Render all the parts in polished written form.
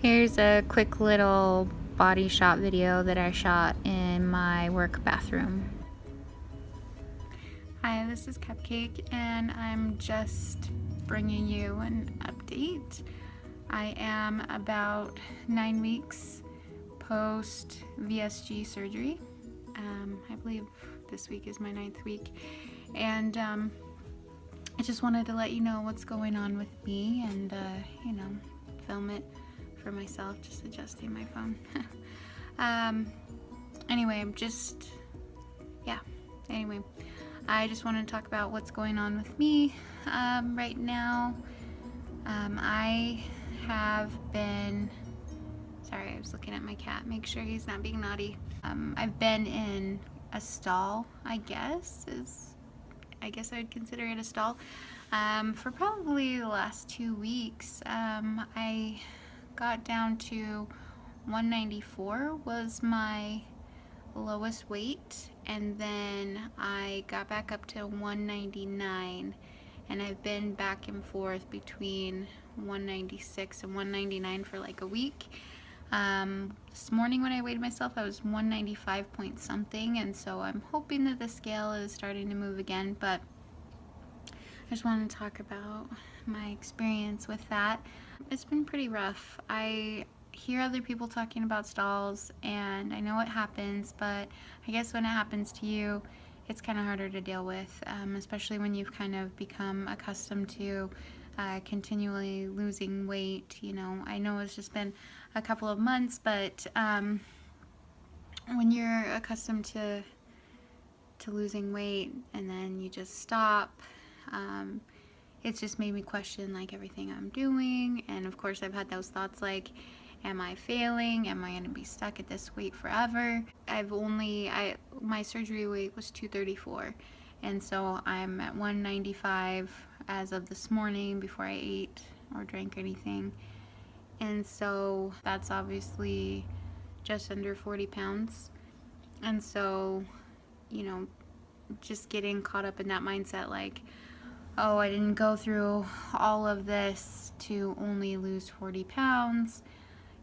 Here's a quick little body shot video that I shot in my work bathroom. Hi, this is Cupcake and I'm just bringing you an update. I am about 9 weeks post VSG surgery. I believe this week is my 9th week, and I just wanted to let you know what's going on with me and film it for myself, just adjusting my phone. Anyway, I just want to talk about what's going on with me right now. I have been, sorry, I was looking at my cat, make sure he's not being naughty. I've been in a stall, I guess I would consider it a stall, for probably the last 2 weeks. I got down to 194 was my lowest weight, and then I got back up to 199, and I've been back and forth between 196 and 199 for like a week. This morning when I weighed myself, I was 195 point something, and so I'm hoping that the scale is starting to move again, but I just want to talk about my experience with that. It's been pretty rough. I hear other people talking about stalls, and I know it happens, but I guess when it happens to you, it's kind of harder to deal with, especially when you've kind of become accustomed to continually losing weight. You know, I know it's just been a couple of months, but when you're accustomed to losing weight and then you just stop, it's just made me question like everything I'm doing. And of course I've had those thoughts like, am I failing? Am I going to be stuck at this weight forever? My surgery weight was 234, and so I'm at 195 as of this morning before I ate or drank anything. And so that's obviously just under 40 pounds. And so, you know, just getting caught up in that mindset like, oh, I didn't go through all of this to only lose 40 pounds.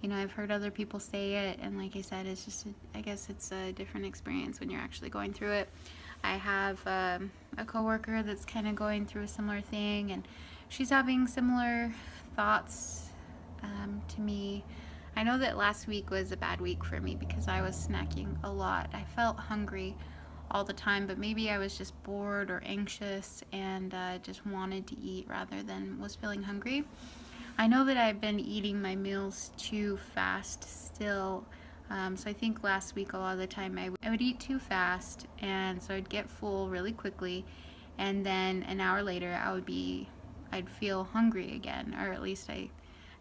You know, I've heard other people say it, and like I said, it's just, I guess it's a different experience when you're actually going through it. I have a coworker that's kind of going through a similar thing, and she's having similar thoughts to me. I know that last week was a bad week for me because I was snacking a lot. I felt hungry all the time, but maybe I was just bored or anxious and just wanted to eat rather than was feeling hungry. I know that I've been eating my meals too fast still, so I think last week a lot of the time I would eat too fast, and so I'd get full really quickly, and then an hour later I'd feel hungry again, or at least I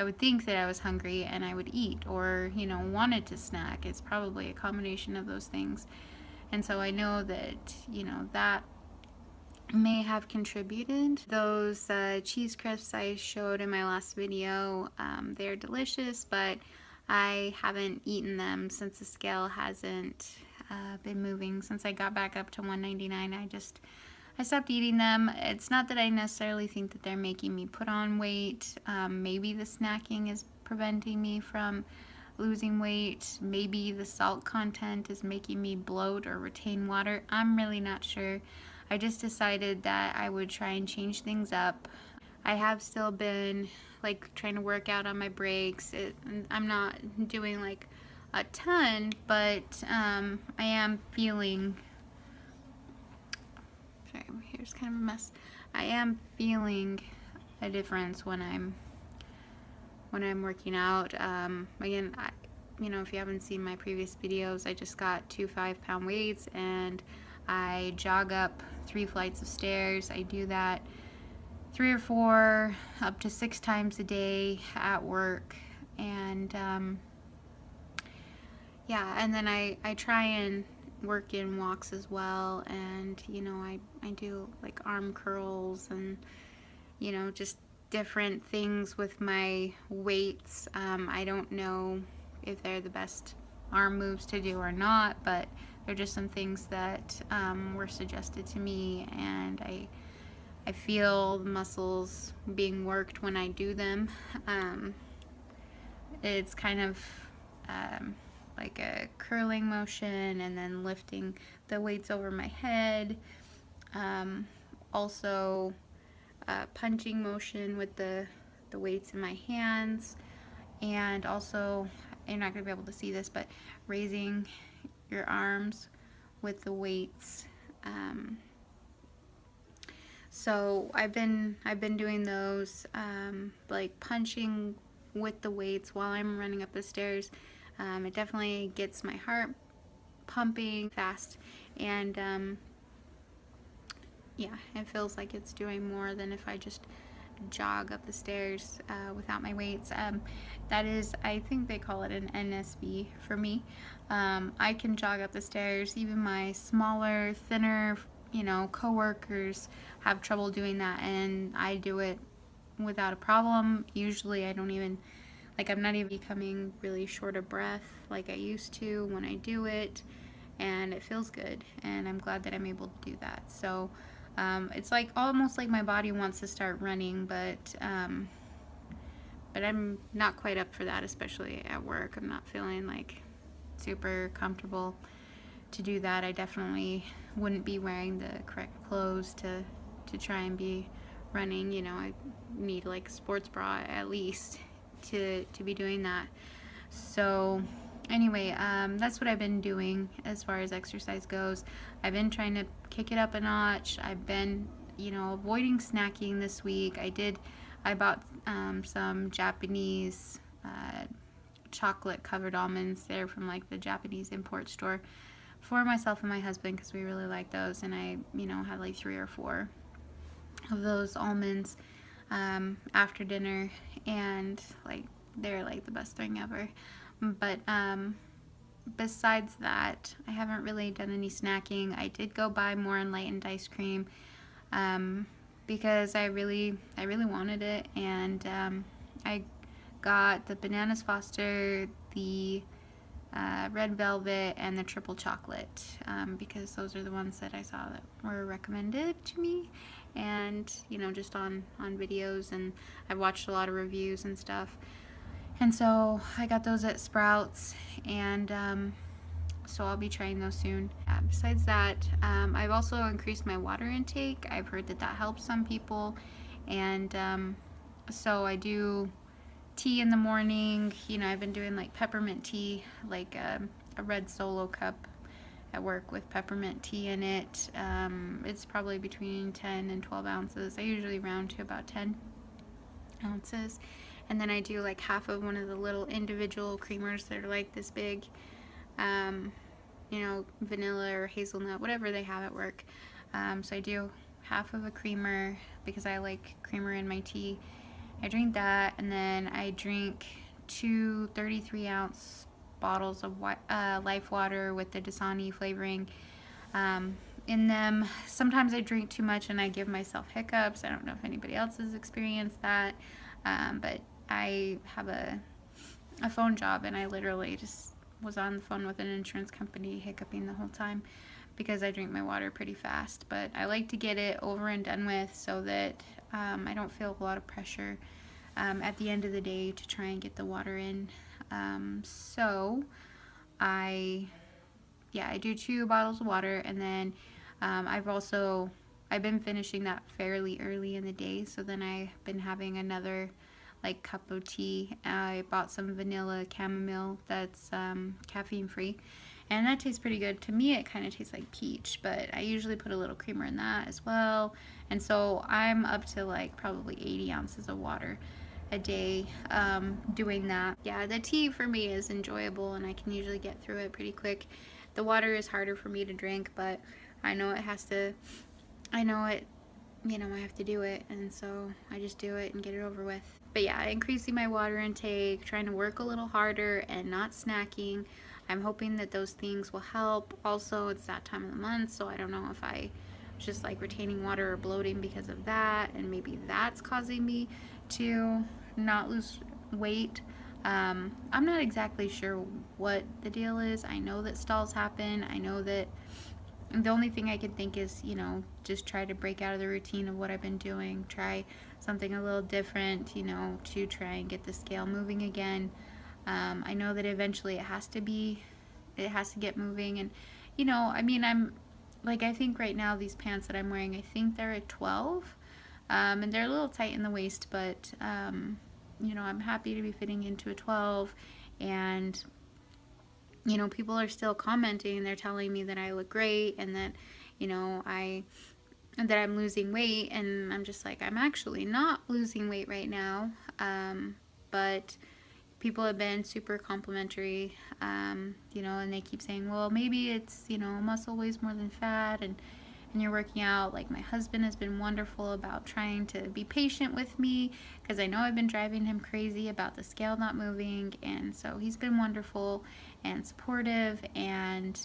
would think that I was hungry and I would eat, or wanted to snack. It's probably a combination of those things. And so I know that that may have contributed. Those cheese crisps I showed in my last video, they're delicious, but I haven't eaten them since the scale hasn't been moving. Since I got back up to 199, I stopped eating them. It's not that I necessarily think that they're making me put on weight. Maybe the snacking is preventing me from losing weight. Maybe the salt content is making me bloat or retain water. I'm really not sure. I just decided that I would try and change things up. I have still been like trying to work out on my breaks. I'm not doing like a ton, but I am feeling, sorry, my hair's kind of a mess. I am feeling a difference when I'm working out. Again, if you haven't seen my previous videos, I just got 2 5-pound weights, and I jog up 3 flights of stairs. I do that 3 or 4 up to 6 times a day at work, and and then I try and work in walks as well, and I do like arm curls and just different things with my weights. I don't know if they're the best arm moves to do or not, but they're just some things that were suggested to me, and I feel the muscles being worked when I do them. it's kind of like a curling motion and then lifting the weights over my head. Also punching motion with the weights in my hands, and also, you're not going to be able to see this, but raising your arms with the weights. So I've been doing those, like punching with the weights while I'm running up the stairs. It definitely gets my heart pumping fast, and yeah, it feels like it's doing more than if I just jog up the stairs without my weights. That is, I think they call it an NSV for me. I can jog up the stairs. Even my smaller, thinner, coworkers have trouble doing that, and I do it without a problem. Usually I don't even, I'm not even becoming really short of breath like I used to when I do it, and it feels good, and I'm glad that I'm able to do that. So it's like almost like my body wants to start running, but I'm not quite up for that, especially at work. I'm not feeling like super comfortable to do that. I definitely wouldn't be wearing the correct clothes to try and be running. I need like a sports bra at least to be doing that. So anyway, that's what I've been doing as far as exercise goes. I've been trying to kick it up a notch. I've been, avoiding snacking this week. I bought some Japanese chocolate covered almonds. They're from like the Japanese import store for myself and my husband because we really like those, and I had like 3 or 4 of those almonds after dinner, and like they're like the best thing ever. But besides that, I haven't really done any snacking. I did go buy more enlightened ice cream because I really wanted it, and I got the Bananas Foster, the red velvet, and the triple chocolate because those are the ones that I saw that were recommended to me, and just on videos, and I've watched a lot of reviews and stuff, and so I got those at Sprouts, and so I'll be trying those soon. Besides that, I've also increased my water intake. I've heard that helps some people, and so I do tea in the morning. I've been doing like peppermint tea, like a red Solo cup at work with peppermint tea in it. It's probably between 10 and 12 ounces. I usually round to about 10 ounces. And then I do like half of one of the little individual creamers that are like this big, vanilla or hazelnut, whatever they have at work. So I do half of a creamer because I like creamer in my tea. I drink that, and then I drink 2 33-ounce bottles of Life Water with the Dasani flavoring in them. Sometimes I drink too much and I give myself hiccups. I don't know if anybody else has experienced that, but I have a phone job, and I literally just was on the phone with an insurance company hiccuping the whole time because I drink my water pretty fast. But I like to get it over and done with so that I don't feel a lot of pressure at the end of the day to try and get the water in. So I do 2 bottles of water, and then I've been finishing that fairly early in the day, so then I've been having another like cup of tea. I bought some vanilla chamomile that's caffeine free, and that tastes pretty good. To me, it kind of tastes like peach, but I usually put a little creamer in that as well, and so I'm up to like probably 80 ounces of water a day doing that. Yeah, the tea for me is enjoyable, and I can usually get through it pretty quick. The water is harder for me to drink, but I know I have to do it, and so I just do it and get it over with. But yeah, increasing my water intake, trying to work a little harder, and not snacking. I'm hoping that those things will help. Also, it's that time of the month, so I don't know if I just like retaining water or bloating because of that, and maybe that's causing me to not lose weight. I'm not exactly sure what the deal is. I know that stalls happen. I know that the only thing I can think is, just try to break out of the routine of what I've been doing. Try something a little different, to try and get the scale moving again. I know that eventually it has to get moving. And, you know, I mean, I think right now these pants that I'm wearing, I think they're a 12. And they're a little tight in the waist, but, you know, I'm happy to be fitting into a 12. And, you know, people are still commenting. They're telling me that I look great and that, you know, that I'm losing weight. And I'm just like, I'm actually not losing weight right now. But people have been super complimentary, you know, and they keep saying, well, maybe it's, you know, muscle weighs more than fat, and you're working out. Like, my husband has been wonderful about trying to be patient with me, because I know I've been driving him crazy about the scale not moving, and so he's been wonderful and supportive. And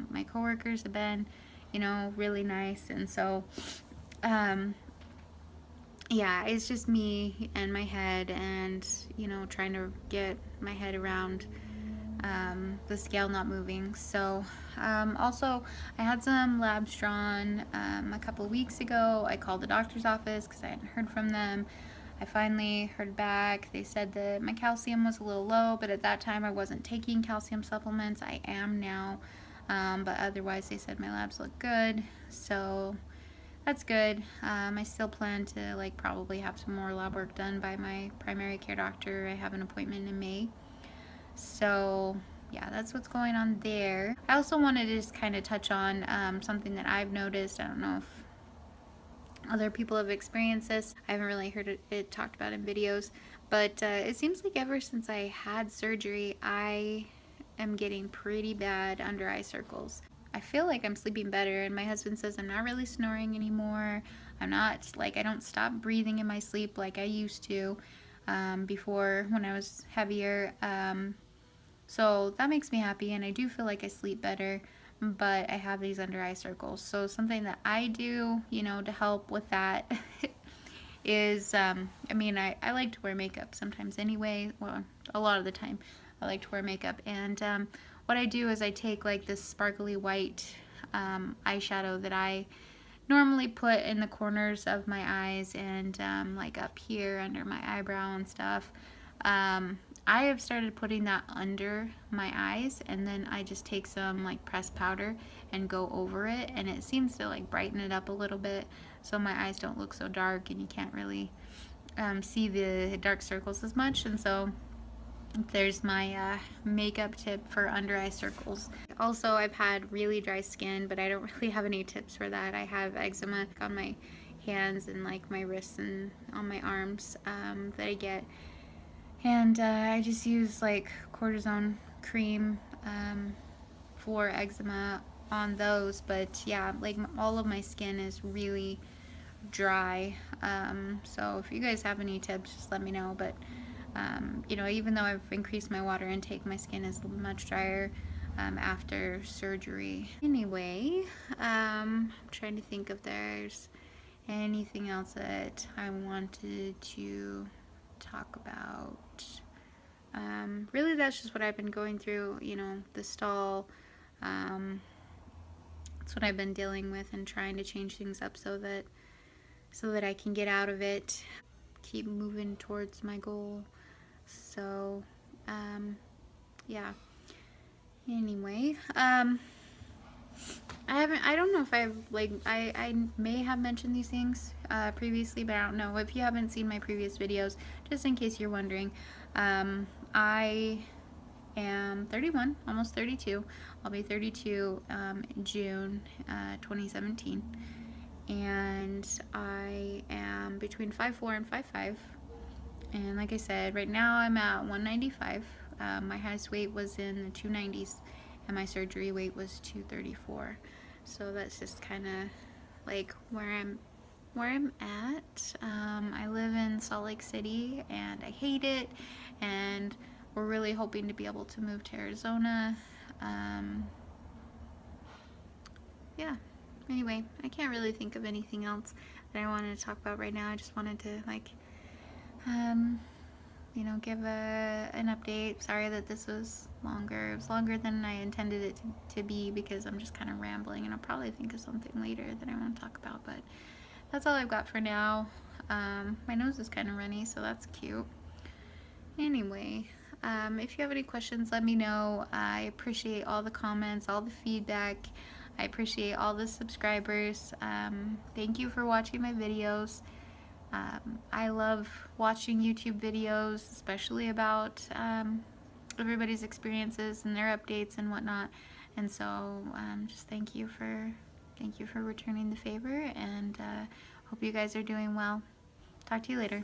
my coworkers have been, you know, really nice. And so yeah, it's just me and my head, and, you know, trying to get my head around the scale not moving. So also, I had some labs drawn a couple of weeks ago. I called the doctor's office because I hadn't heard from them. I finally heard back. They said that my calcium was a little low, but at that time I wasn't taking calcium supplements. I am now, but otherwise they said my labs look good. So that's good. I still plan to, like, probably have some more lab work done by my primary care doctor. I have an appointment in May. So yeah, that's what's going on there. I also wanted to just kind of touch on something that I've noticed. I don't know if other people have experienced this. I haven't really heard it talked about in videos, but it seems like ever since I had surgery, I am getting pretty bad under eye circles. I feel like I'm sleeping better, and my husband says I'm not really snoring anymore. I'm not, like, I don't stop breathing in my sleep like I used to before when I was heavier. So that makes me happy, and I do feel like I sleep better, but I have these under eye circles. So something that I do, you know, to help with that is, I mean, I like to wear makeup sometimes anyway. Well, a lot of the time I like to wear makeup. And what I do is I take, like, this sparkly white eyeshadow that I normally put in the corners of my eyes and like up here under my eyebrow and stuff. I have started putting that under my eyes, and then I just take some, like, pressed powder and go over it, and it seems to, like, brighten it up a little bit so my eyes don't look so dark and you can't really see the dark circles as much. And so there's my makeup tip for under eye circles. Also, I've had really dry skin, but I don't really have any tips for that. I have eczema on my hands and, like, my wrists and on my arms that I get. And I just use, like, cortisone cream for eczema on those. But yeah, like, all of my skin is really dry. So if you guys have any tips, just let me know. But you know, even though I've increased my water intake, my skin is much drier after surgery. Anyway, I'm trying to think if there's anything else that I wanted to talk about. Really, that's just what I've been going through, you know, the stall. That's what I've been dealing with, and trying to change things up so that I can get out of it, keep moving towards my goal. So yeah, anyway, I don't know if I've, like, I may have mentioned these things previously, but I don't know. If you haven't seen my previous videos, just in case you're wondering, I am 31, almost 32. I'll be 32 in June 2017, and I am between 5'4" and 5'5", and like I said, right now I'm at 195. My highest weight was in the 290s, and my surgery weight was 234. So that's just kind of, like, where I'm at. I live in Salt Lake City, and I hate it, and we're really hoping to be able to move to Arizona. Yeah. Anyway, I can't really think of anything else that I wanted to talk about right now. I just wanted to, like, you know, give an update. Sorry that this was longer. It was longer than I intended it to be, because I'm just kind of rambling, and I'll probably think of something later that I want to talk about, but that's all I've got for now. My nose is kind of runny, so that's cute. Anyway, If you have any questions, let me know. I appreciate all the comments, all the feedback. I appreciate all the subscribers. Thank you for watching my videos. I love watching YouTube videos, especially about everybody's experiences and their updates and whatnot. And so, just thank you for returning the favor, and hope you guys are doing well. Talk to you later.